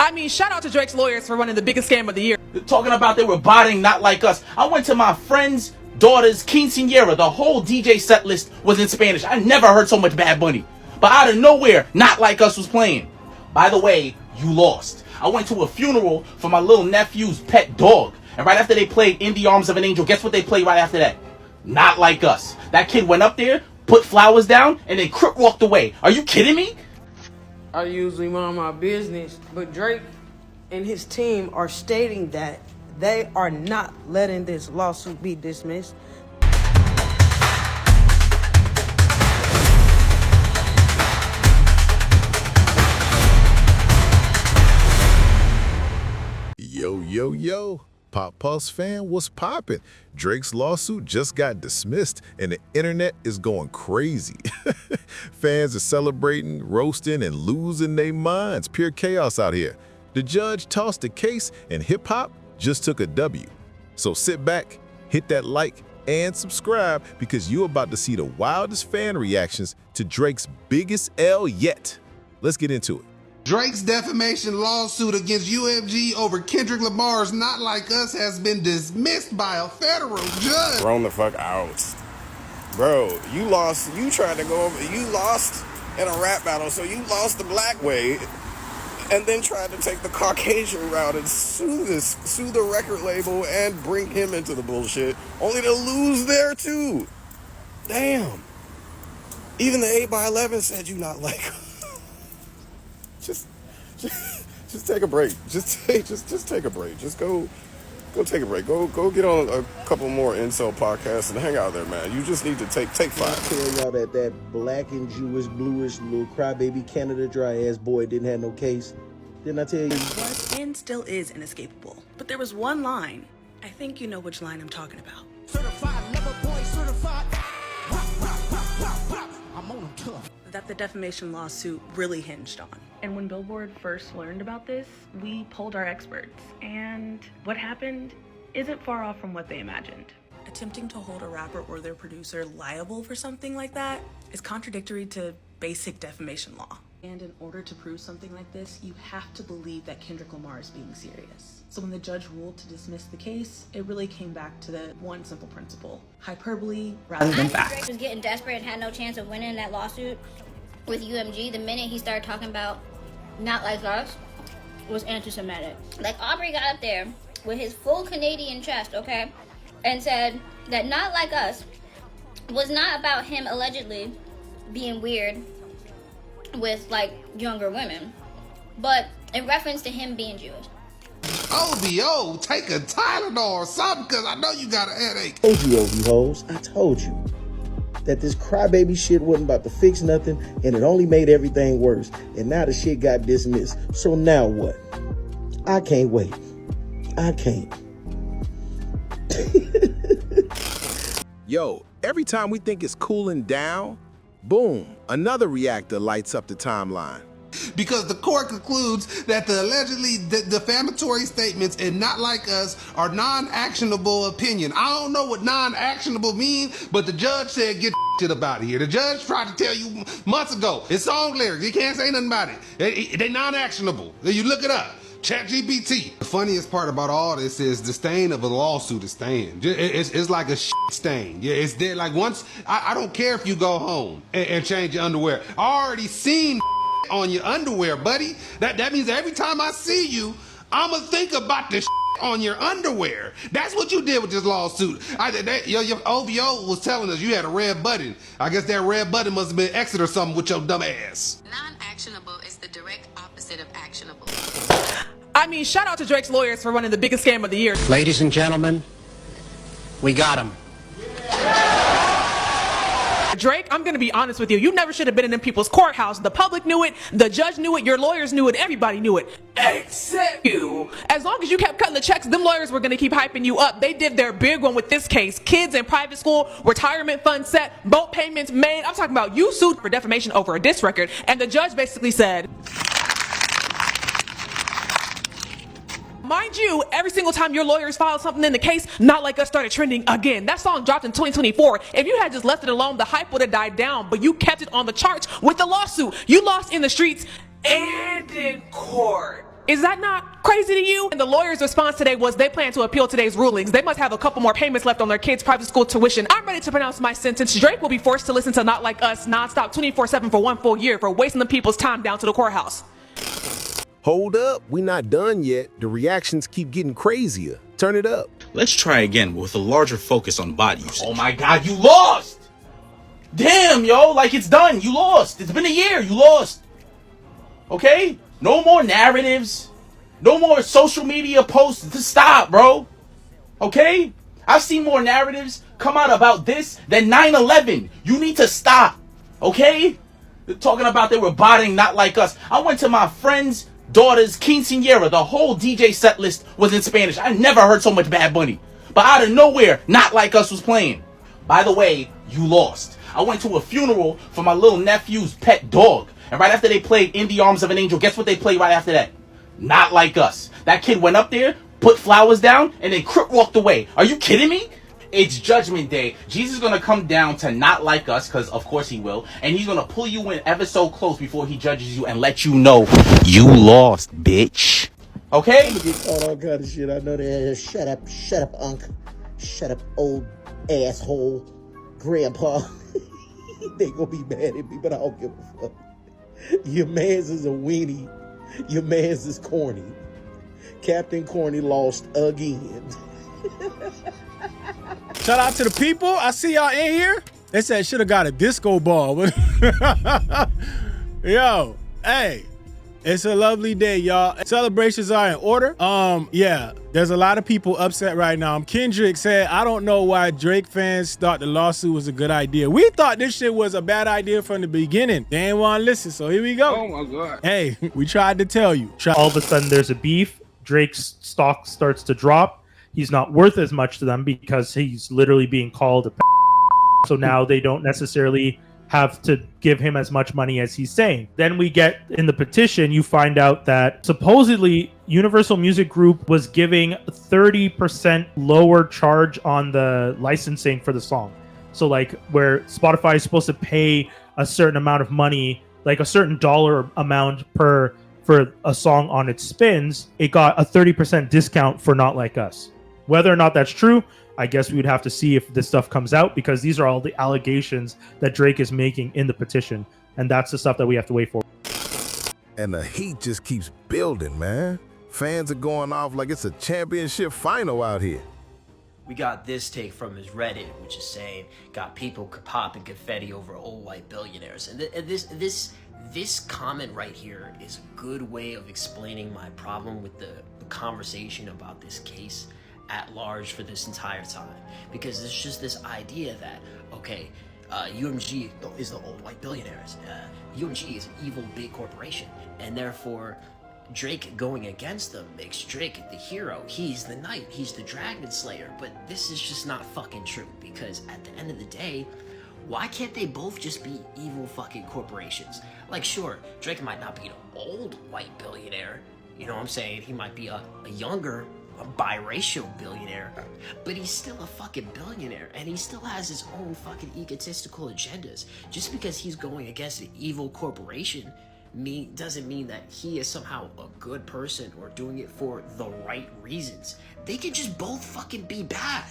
I mean, shout out to Drake's lawyers for running the biggest scam of the year. They're talking about they were botting Not Like Us. I went to my friend's daughter's quinceañera. The whole DJ set list was in Spanish. I never heard so much Bad Bunny. But out of nowhere, Not Like Us was playing. By the way, you lost. I went to a funeral for my little nephew's pet dog. And right after they played In the Arms of an Angel, guess what they played right after that? Not Like Us. That kid went up there, put flowers down, and then crip walked away. Are you kidding me? I usually mind my business, but Drake and his team are stating that they are not letting this lawsuit be dismissed. Yo, Pop Pulse fan, what's poppin'? Drake's lawsuit just got dismissed and the internet is going crazy. Fans are celebrating, roasting, and losing their minds. Pure chaos out here. The judge tossed the case and hip-hop just took a W. So sit back, hit that like, and subscribe because you're about to see the wildest fan reactions to Drake's biggest L yet. Let's get into it. Drake's defamation lawsuit against UMG over Kendrick Lamar's Not Like Us has been dismissed by a federal judge. Thrown the fuck out. Bro, you lost, you tried to go over, you lost in a rap battle, so you lost the black way, and then tried to take the Caucasian route and sue the record label and bring him into the bullshit, only to lose there too. Damn. Even the 8x11 said you not like Just take a break. Just take a break. Just go take a break. Go get on a couple more incel podcasts and hang out there, man. You just need to take 5. I tell y'all that black and Jewish, bluish little crybaby Canada dry ass boy didn't have no case. Didn't I tell you? Was and still is inescapable. But there was one line. I think you know which line I'm talking about. Certified lover boy, certified. I'm on them tough. That the defamation lawsuit really hinged on. And when Billboard first learned about this, we polled our experts. And what happened isn't far off from what they imagined. Attempting to hold a rapper or their producer liable for something like that is contradictory to basic defamation law. And in order to prove something like this, you have to believe that Kendrick Lamar is being serious. So when the judge ruled to dismiss the case, it really came back to the one simple principle: hyperbole rather than fact. Drake was getting desperate and had no chance of winning that lawsuit with UMG. The minute he started talking about Not Like Us was anti-Semitic. Like, Aubrey got up there with his full Canadian chest, okay, and said that Not Like Us was not about him allegedly being weird with, like, younger women, but in reference to him being Jewish. OVO, take a Tylenol or something, because I know you got a headache. I told you, OV hoes, I told you that this crybaby shit wasn't about to fix nothing, and it only made everything worse. And now the shit got dismissed. So now what? I can't wait. I can't. Yo, every time we think it's cooling down, boom, another reactor lights up the timeline. Because the court concludes that the allegedly defamatory statements in Not Like Us are non-actionable opinion. I don't know what non-actionable means, but the judge said get shit about it here. The judge tried to tell you months ago, it's song lyrics, you can't say nothing about it. They non-actionable. You look it up. ChatGPT. The funniest part about all this is the stain of a lawsuit is staying. It's like a shit stain. Yeah, it's there. Like once, I don't care if you go home and change your underwear. I already seen on your underwear, buddy. That means every time I see you, I'ma think about the on your underwear. That's what you did with this lawsuit. Your OVO was telling us you had a red button. I guess that red button must have been exit or something with your dumb ass. Non-actionable is the direct opposite of actionable. I mean, shout out to Drake's lawyers for running the biggest scam of the year. Ladies and gentlemen, we got him. Drake, I'm gonna be honest with you. You never should have been in them people's courthouse. The public knew it, the judge knew it, your lawyers knew it, everybody knew it. Except you. As long as you kept cutting the checks, them lawyers were gonna keep hyping you up. They did their big one with this case. Kids in private school, retirement fund set, boat payments made. I'm talking about you sued for defamation over a diss record, and the judge basically said, mind you, every single time your lawyers filed something in the case, Not Like Us started trending again. That song dropped in 2024. If you had just left it alone, the hype would have died down, but you kept it on the charts with the lawsuit. You lost in the streets and in court. Is that not crazy to you? And the lawyer's response today was they plan to appeal today's rulings. They must have a couple more payments left on their kids' private school tuition. I'm ready to pronounce my sentence. Drake will be forced to listen to Not Like Us nonstop 24/7 for 1 full year for wasting the people's time down to the courthouse. Hold up, we not done yet. The reactions keep getting crazier. Turn it up. Let's try again with a larger focus on bot usage. Oh my god, you lost! Damn, yo, like it's done. You lost. It's been a year. You lost. Okay? No more narratives. No more social media posts. Just stop, bro. Okay? I've seen more narratives come out about this than 9/11. You need to stop. Okay? They're talking about they were botting Not Like Us. I went to my friend's daughter's quinceañera. The whole DJ set list was in Spanish. I never heard so much Bad Bunny. But out of nowhere, Not Like Us was playing. By the way, you lost. I went to a funeral for my little nephew's pet dog. And right after they played In the Arms of an Angel, guess what they played right after that? Not Like Us. That kid went up there, put flowers down, and then crip walked away. Are you kidding me? It's Judgment Day. Jesus is going to come down to Not Like Us, because of course he will. And he's going to pull you in ever so close before he judges you and let you know you lost, bitch. Okay? I'm gonna get caught all kind of shit. I know that. Shut up, Unc. Shut up, old asshole. Grandpa. They gonna be mad at me, but I don't give a fuck. Your man's is a weenie. Your man's is corny. Captain Corny lost again. Shout out to the people. I see y'all in here. They said should have got a disco ball. Yo, hey, it's a lovely day, y'all. Celebrations are in order. Yeah, there's a lot of people upset right now. Kendrick said, I don't know why Drake fans thought the lawsuit was a good idea. We thought this shit was a bad idea from the beginning. They ain't want to listen, so here we go. Oh my God. Hey, we tried to tell you. All of a sudden there's a beef. Drake's stock starts to drop. He's not worth as much to them because he's literally being called a so now they don't necessarily have to give him as much money as he's saying. Then we get in the petition, you find out that supposedly Universal Music Group was giving 30% lower charge on the licensing for the song. So like where Spotify is supposed to pay a certain amount of money, like a certain dollar amount for a song on its spins, it got a 30% discount for Not Like Us. Whether or not that's true, I guess we would have to see if this stuff comes out, because these are all the allegations that Drake is making in the petition. And that's the stuff that we have to wait for. And the heat just keeps building, man. Fans are going off like it's a championship final out here. We got this take from his Reddit, which is saying, got people popping confetti over old white billionaires. And this comment right here is a good way of explaining my problem with the conversation about this case at large for this entire time, because it's just this idea that, okay, UMG is the old white billionaires. UMG is an evil big corporation, and therefore Drake going against them makes Drake the hero. He's the knight, he's the dragon slayer. But this is just not fucking true, because at the end of the day, why can't they both just be evil fucking corporations? Like, sure, Drake might not be an old white billionaire, you know what I'm saying? He might be a younger, a biracial billionaire, but he's still a fucking billionaire, and he still has his own fucking egotistical agendas. Just because he's going against an evil corporation doesn't mean that he is somehow a good person or doing it for the right reasons. They could just both fucking be bad.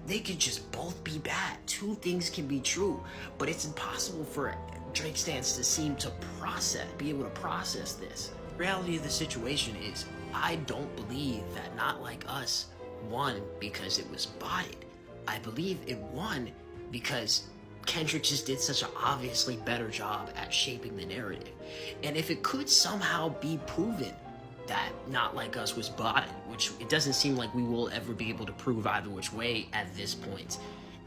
They could just both be bad. Two things can be true, but it's impossible for Drake stans to seem to be able to process this. The reality of the situation is, I don't believe that Not Like Us won because it was botted. I believe it won because Kendrick just did such an obviously better job at shaping the narrative. And if it could somehow be proven that Not Like Us was botted, which it doesn't seem like we will ever be able to prove either which way at this point,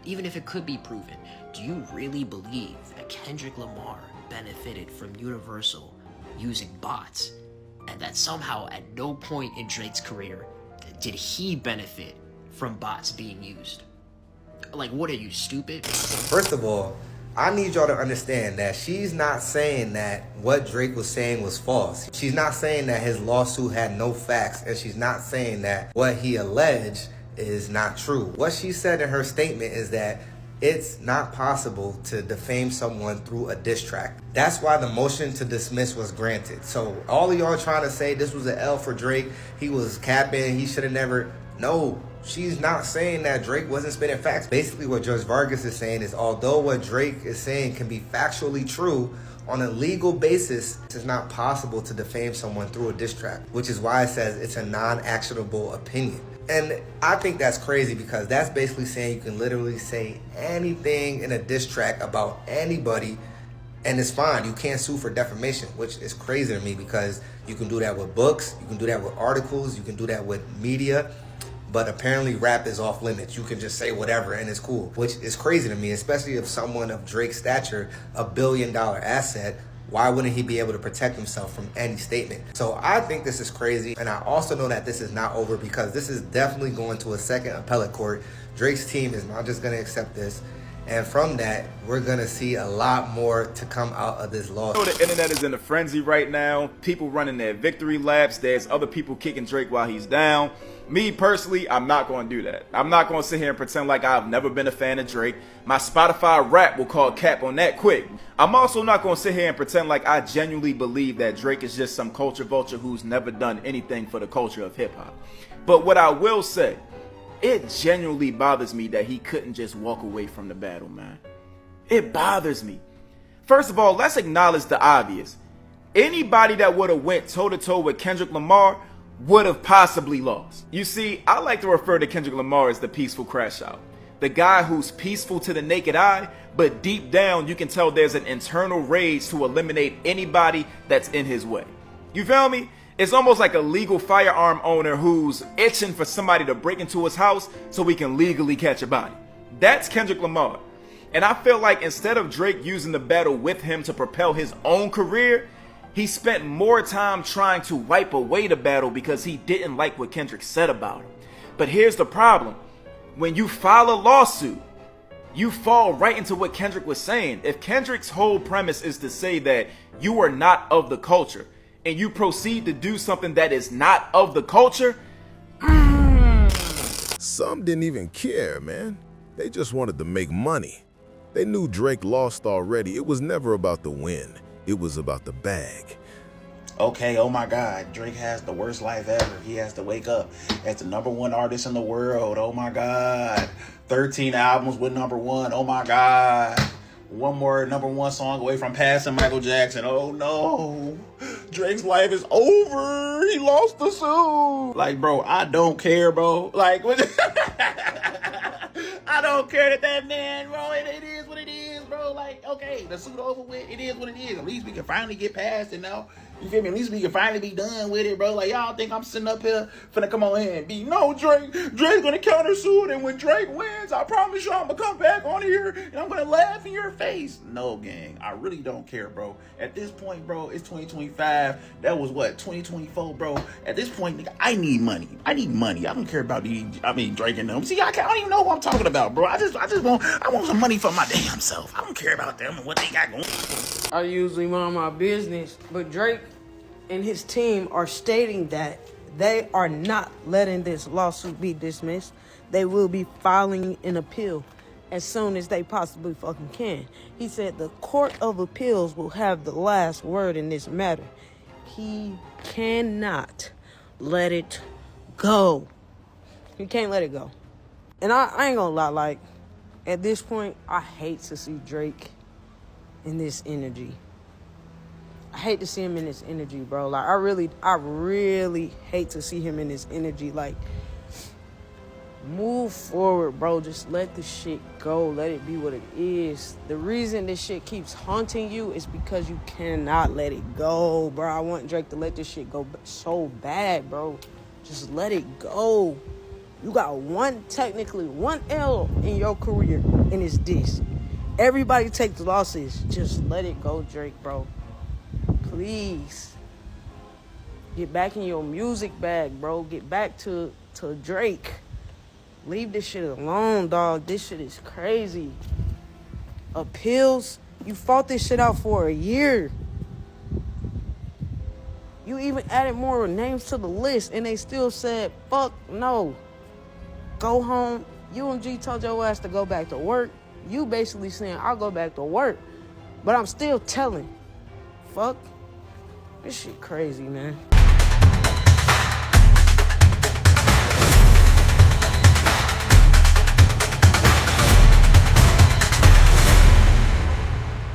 even if it could be proven, do you really believe that Kendrick Lamar benefited from Universal using bots, and that somehow at no point in Drake's career did he benefit from bots being used? Like, what are you, stupid? First of all, I need y'all to understand that she's not saying that what Drake was saying was false. She's not saying that his lawsuit had no facts, and she's not saying that what he alleged is not true. What she said in her statement is that It's not possible to defame someone through a diss track. That's why the motion to dismiss was granted. So all of y'all trying to say this was an L for Drake, he was capping, he should have never. No, she's not saying that Drake wasn't spitting facts. Basically what Judge Vargas is saying is, although what Drake is saying can be factually true, on a legal basis, it's not possible to defame someone through a diss track, which is why it says it's a non-actionable opinion. And I think that's crazy, because that's basically saying you can literally say anything in a diss track about anybody and it's fine. You can't sue for defamation, which is crazy to me, because you can do that with books, you can do that with articles, you can do that with media, but apparently rap is off limits. You can just say whatever and it's cool, which is crazy to me, especially if someone of Drake's stature, $1 billion asset, why wouldn't he be able to protect himself from any statement? So I think this is crazy. And I also know that this is not over, because this is definitely going to a second appellate court. Drake's team is not just going to accept this. And from that, we're going to see a lot more to come out of this lawsuit. The internet is in a frenzy right now. People running their victory laps. There's other people kicking Drake while he's down. Me personally, I'm not going to do that. I'm not going to sit here and pretend like I've never been a fan of Drake. My Spotify rap will call cap on that quick. I'm also not going to sit here and pretend like I genuinely believe that Drake is just some culture vulture who's never done anything for the culture of hip hop. But what I will say, it genuinely bothers me that he couldn't just walk away from the battle, man. It bothers me. First of all, let's acknowledge the obvious. Anybody that would have went toe-to-toe with Kendrick Lamar would have possibly lost. You see, I like to refer to Kendrick Lamar as the peaceful crash out. The guy who's peaceful to the naked eye, but deep down you can tell there's an internal rage to eliminate anybody that's in his way. You feel me? It's almost like a legal firearm owner who's itching for somebody to break into his house so he can legally catch a body. That's Kendrick Lamar. And I feel like instead of Drake using the battle with him to propel his own career, he spent more time trying to wipe away the battle because he didn't like what Kendrick said about him. But here's the problem. When you file a lawsuit, you fall right into what Kendrick was saying. If Kendrick's whole premise is to say that you are not of the culture, and you proceed to do something that is not of the culture, Some didn't even care, man. They just wanted to make money. They knew Drake lost already. It was never about the win. It was about the bag. Okay, oh my God, Drake has the worst life ever. He has to wake up as the #1 artist in the world. Oh my God. 13 albums with #1. Oh my God. One more #1 song away from passing Michael Jackson. Oh no. Drake's life is over. He lost the suit. Like, bro, I don't care, bro. Like, what? I don't care that man, bro. It is what it is, bro. Like, okay, the suit over with. It is what it is. At least we can finally get past it now. You feel me? At least we can finally be done with it, bro. Like, y'all think I'm sitting up here finna come on here and be, no, Drake's gonna countersuit, and when Drake wins, I promise you I'm gonna come back on here and I'm gonna laugh in your face. No, gang, I really don't care, bro. At this point, bro, it's 2025. That was what, 2024, bro. At this point, nigga, I need money. I need money. I don't care about Drake and them. See, I don't even know who I'm talking about, bro. I want some money for my damn self. I don't care about them and what they got going. I usually mind my business, but Drake and his team are stating that they are not letting this lawsuit be dismissed. They will be filing an appeal as soon as they possibly fucking can. He said the Court of Appeals will have the last word in this matter. He cannot let it go. He can't let it go. And I ain't gonna lie, like, at this point, I hate to see Drake in this energy. I hate to see him in this energy, bro. Like, I really hate to see him in this energy. Like, move forward, bro. Just let the shit go. Let it be what it is. The reason this shit keeps haunting you is because you cannot let it go, bro. I want Drake to let this shit go so bad, bro. Just let it go. You got technically one L in your career, and it's this. Everybody takes losses. Just let it go, Drake, bro. Please. Get back in your music bag, bro. Get back to Drake. Leave this shit alone, dog. This shit is crazy. Appeals? You fought this shit out for a year. You even added more names to the list, and they still said, fuck no. Go home. UMG told your ass to go back to work. You basically saying, I'll go back to work, but I'm still telling. Fuck. This shit crazy, man.